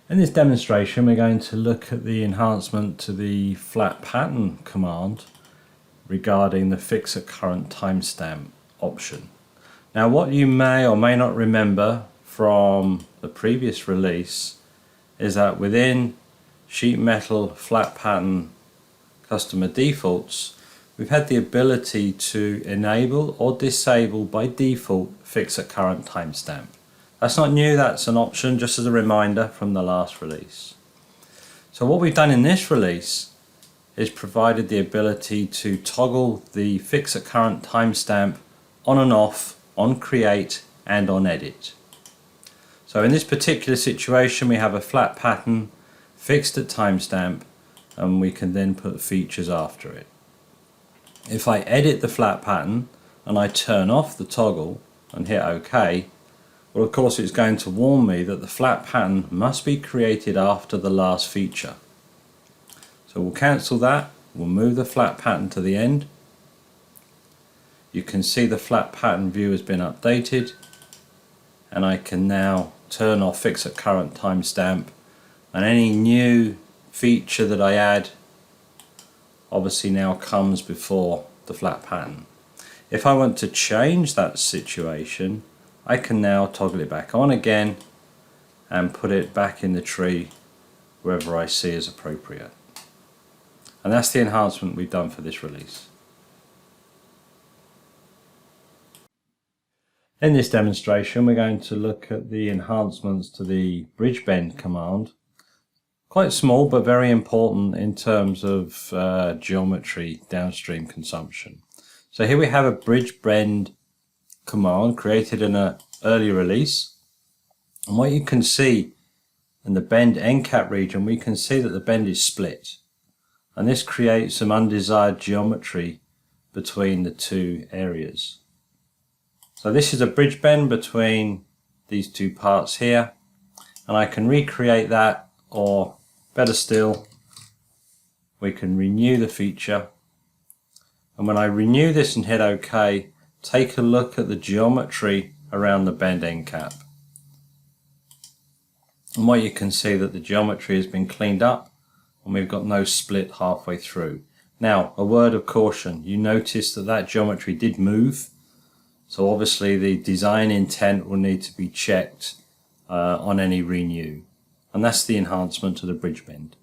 In this demonstration, we're going to look at the enhancement to the flat pattern command regarding the fix at current timestamp option. Now, what you may or may not remember from the previous release is that within sheet metal flat pattern customer defaults, we've had the ability to enable or disable by default fix at current timestamp. That's not new, that's an option, just as a reminder from the last release. So what we've done in this release is provided the ability to toggle the fix at current timestamp on and off, on create and on edit. So in this particular situation we have a flat pattern fixed at timestamp and we can then put features after it. If I edit the flat pattern and I turn off the toggle and hit OK, well, of course it's going to warn me that the flat pattern must be created after the last feature. So we'll cancel that, we'll move the flat pattern to the end. You can see the flat pattern view has been updated and I can now turn off fix at current timestamp, and any new feature that I add obviously now comes before the flat pattern. If I want to change that situation, I can now toggle it back on again and put it back in the tree wherever I see as appropriate. And that's the enhancement we've done for this release. In this demonstration we're going to look at the enhancements to the bridge bend command. Quite small but very important in terms of geometry downstream consumption. So here we have a bridge bend command created in an early release, and what you can see in the bend end cap region, we can see that the bend is split, and this creates some undesired geometry between the two areas. So this is a bridge bend between these two parts here, and I can recreate that, or better still, we can renew the feature, and when I renew this and hit OK, take a look at the geometry around the bend end cap. And what you can see that the geometry has been cleaned up and we've got no split halfway through. Now, a word of caution, you notice that that geometry did move, so obviously the design intent will need to be checked on any renew, and that's the enhancement to the bridge bend.